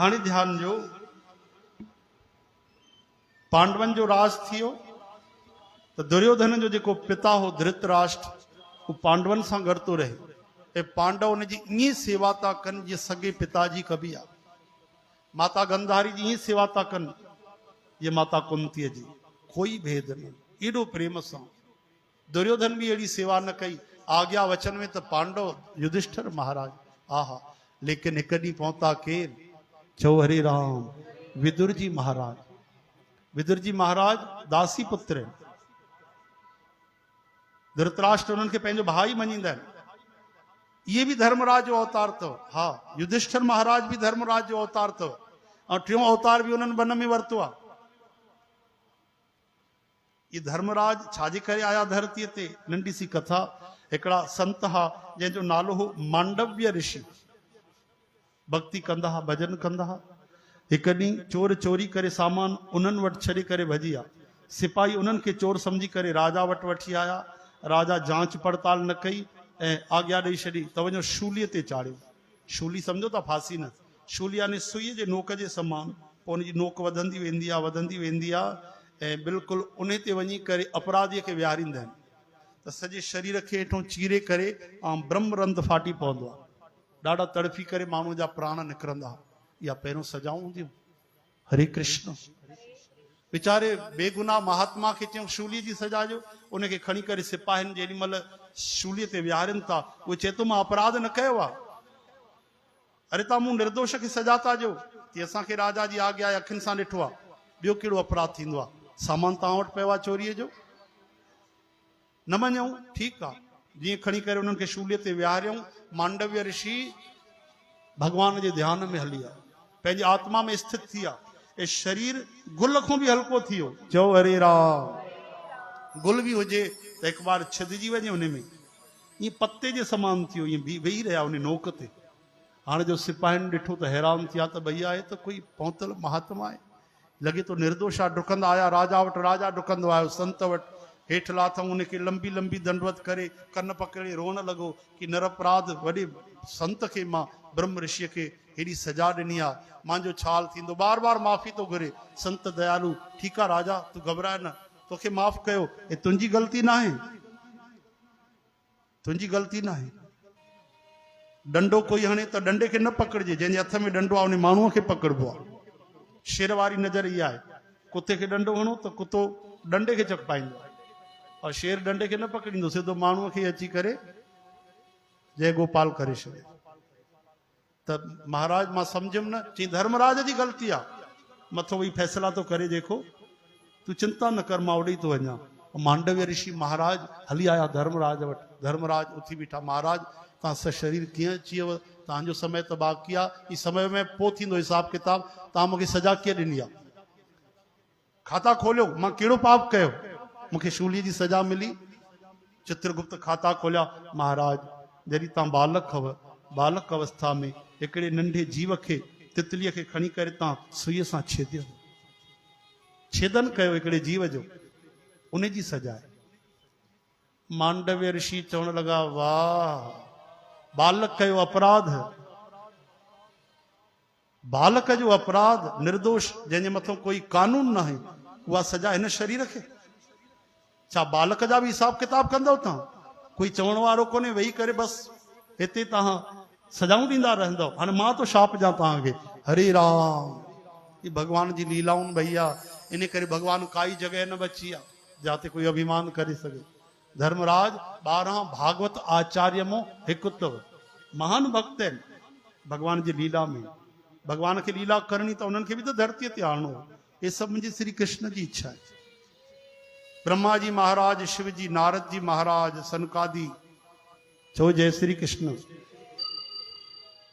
हाणे ध्यान जो पांडवन जो राज थियो तो दुर्योधन जो जेको पिता हो धृतराष्ट्र वो पांडवन सां गॾु तो रहे ऐं पांडव उन जी ईअं सेवा था कनि जीअं सगे पिता जी कबी आहे। माता गंधारी जी ईअं सेवा था कनि जीअं माता कुंतीअ जी, कोई भेद न, एॾो प्रेम सां। दुर्योधन भी अहिड़ी सेवा न कई। आज्ञा वचन में तो पांडव युधिष्ठिर महाराज आहा, लेकिन एक ॾींहुं पहुता केर, चो हरे राम, विदुर जी महाराज। विदुर जी महाराज दासी पुत्र आहिनि। धृतराष्ट्र उन्हनि खे पंहिंजो भाई मञींदा आहिनि। ये भी धर्मराज जो अवतार अथव। हा, युधिष्ठिर महाराज भी धर्मराज जो अवतार अथव ऐं टियों अवतार भी उन्हनि वन में वरितो आहे। ये धर्मराज छाजे करे आया धरतीअ ते? नंढी सी कथा। हिकिड़ा संत हा जंहिंजो नालो हो मांडव्य ऋषि। भक्ति कंदा हा, भजन कंदा हा। हिकु ॾींहुं चोर चोरी करे सामान उन्हनि वटि छॾे करे भॼी विया। सिपाही उन्हनि खे चोर सम्झी करे राजा वटि वठी आया। राजा जांच पड़ताल न कई ऐं आज्ञा ॾेई छॾी त वञो शूलीअ ते चाढ़ियो। शूली सम्झो था, फांसी न। शूली यानी सुईअ जे नोक जे समान। पोइ उनजी नोक वधंदी वेंदी आहे, वधंदी वेंदी आहे ऐं बिल्कुलु उन ते वञी करे अपराधीअ खे विहारींदा आहिनि त सॼे शरीर खे हेठों चीरे करे ऐं ब्रह्मरंध फाटी पवंदो आहे। ॾाढा तड़फी करे माण्हू जा प्राण निकिरंदा। इहा पहिरियों सजाऊं हूंदियूं। हरे कृष्ण। वीचारे बेगुनाह महात्मा खे चयूं शूलीअ जी सजा ॾियो। उनखे खणी करे सिपाहियुनि जेॾी महिल शूलीअ ते विहारनि था, उहे चए थो मां अपराध न कयो आहे। अरे तव्हां मूं निर्दोष खे सजा था ॾियो की असांखे राजा जी आज्ञा आहे, अखियुनि सां ॾिठो आहे। ॿियो कहिड़ो अपराध थींदो आहे? सामान तव्हां वटि पियो आहे चोरीअ जो। न मञूं, ठीकु आहे। जीअं खणी करे उन्हनि खे शूलीअ ते विहारियऊं, मांडव्य ऋषि भगवान जे ध्यान में हली आहे, पंहिंजी आत्मा में स्थित थी आहे। ऐं शरीर गुल खां बि हल्को थी वियो। चओ हरे राम। गुल बि हुजे त हिकु बार छिदिजी वञे उन में, ईअं पत्ते जे समान थियो, ईअं वेही रहिया उन नोक ते। हाणे जो सिपाहियुनि ॾिठो त हैरान थिया त भई आहे त कोई पहुतल महात्मा आहे। लॻे तो निर्दोष आहे। डुकंदा आया राजा वटि, राजा डुकंदो आयो संत वटि। हेठि लाथऊं, उनखे लंबी लंबी दंडवत करे कन पकड़े रोअण लॻो कि निरपराध वॾे संत खे मां ब्रह्म ऋषिअ खे हेॾी सजा ॾिनी आहे, मुंहिंजो छाल थींदो। बार बार माफ़ी थो घुरे। संत दयालु, ठीकु आहे राजा, तूं घबराए न, तोखे माफ़ कयो। हे तुंहिंजी ग़लती न आहे, तुंहिंजी ग़लती न आहे। डंडो कोई हणे त डंडे खे न पकड़जे। जंहिंजे हथ में डंडो आहे उन माण्हूअ खे पकड़बो आहे। शेर वारी नज़र इहा आहे। कुते खे डंडो हणो त कुतो डंडे खे चकपाईंदो आहे और शेर डंडे खे न पकड़ींदो, सिधो माण्हूअ खे अची करे जय गोपाल करे छॾे। त महाराज मां सम्झुमि न। चई धर्मराज जी ग़लती आहे, मथो वही फैसला तो करे जेको, तूं चिंता न कर, मां ओॾे ई थो वञा। मांडव्य ऋषि महाराज हली आया धर्मराज वटि। धर्मराज उथी बीठा। महाराज तव्हां सां शरीर कीअं अची वियो? तव्हांजो समय त बाक़ी आहे। ई समय में पोइ थींदो हिसाब किताब। तव्हां मूंखे सजा कीअं ॾिनी आहे? खाता खोलियो, मां कहिड़ो पाप कयो? मूंखे शूलीअ जी सजा मिली। चित्रगुप्त खाता खोलिया। महाराज जॾहिं तव्हां बालक हुव, बालक अवस्था में हिकिड़े नंढे जीव खे, तितलीअ खे खणी करे तव्हां सुईअ सां छेदियो, छेदन कयो हिकिड़े जीव जो, उन जी सजा आहे। मांडव्य ऋषि चवण लॻा, वाह, बालक कयो अपराध, बालक जो अपराध, निर्दोष, जंहिंजे मथां कोई कानून न आहे, उहा सजा हिन शरीर खे? छा बालक जा बि हिसाब किताब कंदव तव्हां? कोई चवण वारो कोन्हे वेही करे बसि हिते तव्हां सजाऊं ॾींदा रहंदव। हाणे मां तो शाप ॾियां तव्हांखे। हरे राम। ये भगवान जी लीलाउनि भैया। इन करे भगवान काई जगह न बची आहे जाते कोई अभिमान करे सघे। धर्मराज 12 भागवत आचार्य मो हिकु अथव। महान भक्त आहिनि भगवान जी लीला में। भगवान खे लीला करणी त उन्हनि खे बि त धरतीअ ते आणो। ये सभु मुंहिंजी श्री कृष्ण जी इच्छा आहे। ब्रह्मा जी महाराज, शिव जी, नारद जी महाराज, सनकादि, चो जय श्री कृष्ण।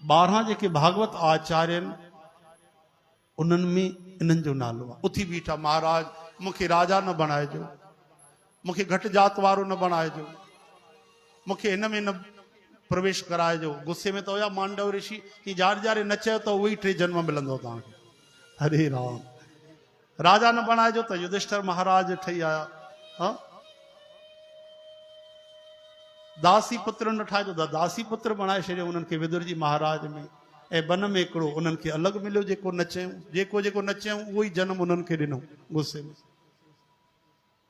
12 जेके भागवत आचार्य आहिनि उन्हनि में इन्हनि जो नालो आहे। उथी बीठा। महाराज मूंखे राजा न बणाइजो, मूंखे घटि जात वारो न बणाइजो, मूंखे हिन में न प्रवेश कराइजो। गुस्से में त हुया मांडव ऋषि कि जार जारे न चयो त उहो ई 3 जन्म मिलंदो तव्हांखे। हरे राम। राजा न बणाइजो त युधिष्ठिर महाराज ठही आया। हाँ, दासी पुत्र न ठाहिजो त दासी पुत्र बणाए छॾियो उन्हनि खे विदुर जी महाराज में। ऐं वन में हिकिड़ो उन्हनि खे अलॻि मिलियो जेको न चयूं, जेको न चयूं उहो ई जनम उन्हनि खे ॾिनो गुस्से में।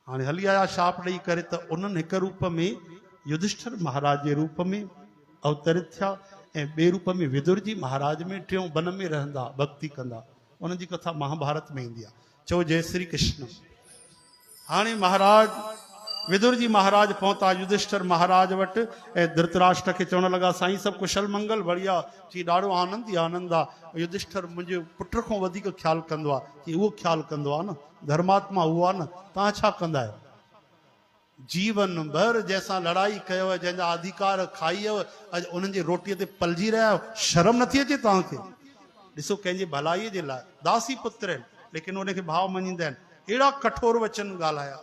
हाणे हली आया शाप ॾेई करे त उन्हनि हिक रूप में युधिष्ठिर महाराज जे रूप में अवतरित थिया ऐं ॿिए रूप में विदुर जी महाराज में टियों वन में रहंदा भक्ति कंदा। उन्हनि जी कथा महाभारत में ईंदी आहे। चओ जय श्री कृष्ण। हाणे महाराज विदुर जी महाराज पहुता युधिष्ठिर महाराज वटि ऐं धृतराष्ट्र खे चवण लॻा साईं सभु कुशल मंगल बढ़िया। चई ॾाढो आनंद ई आनंद आहे। युधिष्ठिर मुंहिंजे पुट खां वधीक ख्यालु कंदो आहे। चई उहो ख्यालु कंदो आहे न, धर्मात्मा उहो आहे न, तव्हां छा कंदा आहियो? जीवन भर जंहिंसां लड़ाई कयव, जंहिंजा अधिकार खाईयव, अॼु उन्हनि जी रोटीअ ते पलजी रहिया आहियो, शर्म नथी अचे तव्हांखे? ॾिसो कंहिंजे भलाईअ जे लाइ दासी पुत्र आहिनि लेकिन उनखे भाव मञींदा आहिनि। अहिड़ा कठोर वचन ॻाल्हाया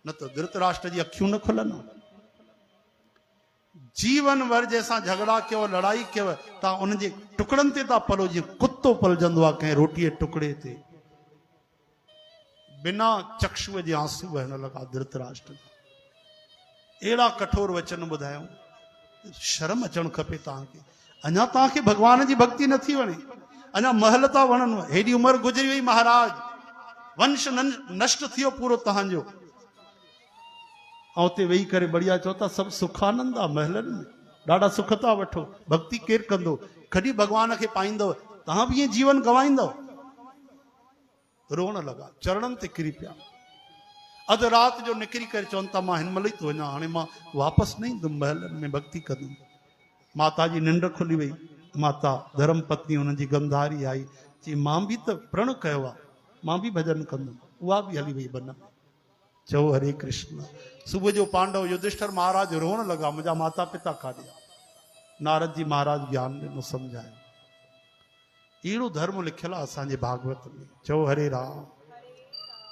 न त धृतराष्ट्र जी अखियूं न खुलनि। जीवन भर जंहिंसां झगड़ा कयो, लड़ाई कयव, तव्हां उनजे टुकड़नि ते था पलो जीअं कुतो पलजंदो आहे कंहिं रोटीअ टुकड़े ते। बिना चक्षुअ जे आंसू वहण लॻा धृतराष्ट्र। अहिड़ा कठोर वचन ॿुधायूं, शर्म अचणु खपे तव्हांखे। अञा तव्हांखे भगवान जी भक्ति नथी वणे, अञा महल था वणनि। हेॾी उमिरि गुज़री वई महाराज, वंश नष्ट थियो पूरो तव्हांजो। ऐं उते वेही करे बढ़िया चओ था सभु सुखानंद आहे महलनि में, ॾाढा सुख था वठो। भक्ति केरु कंदो? कॾहिं भगवान खे पाईंदव? तव्हां बि ईअं जीवन गवाईंदव? रोअण लॻा, चरणनि ते किरी पिया। अधु राति जो निकिरी करे चवनि था मां हिन महिल ई थो वञा, हाणे मां वापसि न ईंदुमि, महलनि में भक्ति कंदुमि। माता जी निंड खुली वई। माता धर्म पत्नी हुननि जी गंधारी आई। चई मां बि त प्रण कयो आहे, मां बि भॼन कंदुमि। उहा बि हली वई वन में। चओ हरे कृष्ण। सुबुह जो पांडव युधिष्ठिर महाराज रोअण लॻा, मुंहिंजा माता पिता काॾे? नारद जी महाराज ज्ञान ॾिनो, सम्झायो। अहिड़ो धर्म लिखियल आहे असांजे भागवत में। चओ हरे राम।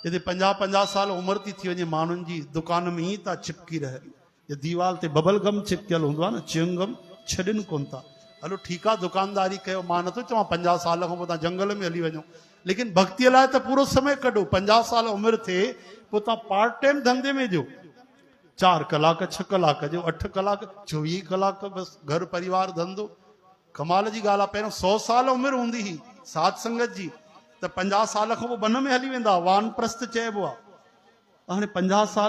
हिते 50-50 साल उमिरि थी वञे माण्हुनि जी, दुकान में ईअं था चिपकी रहनि। जे दीवार ते बबल गम चिपकियल हूंदो आहे न, च्युइंगम, छॾनि कोन था। हलो ठीकु आहे दुकानदारी कयो, मां नथो चवां 50 साल खां पोइ तव्हां जंगल में हली वञो, लेकिन भक्तीअ लाइ त पूरो समय कढो। 50 साल उमिरि थिए पोइ तव्हां पार्ट टाइम धंधे में जो 4 कलाक 6 कलाक जो 8 कलाक 24 कलाक बसि घर परिवार धंधो। कमाल जी ॻाल्हि आहे। पहिरियों 100 साल उमिरि हूंदी हुई साध संगत जी, त 50 साल खां पोइ वन में हली वेंदा, वानप्रस्थ चइबो आहे। हाणे 50 साल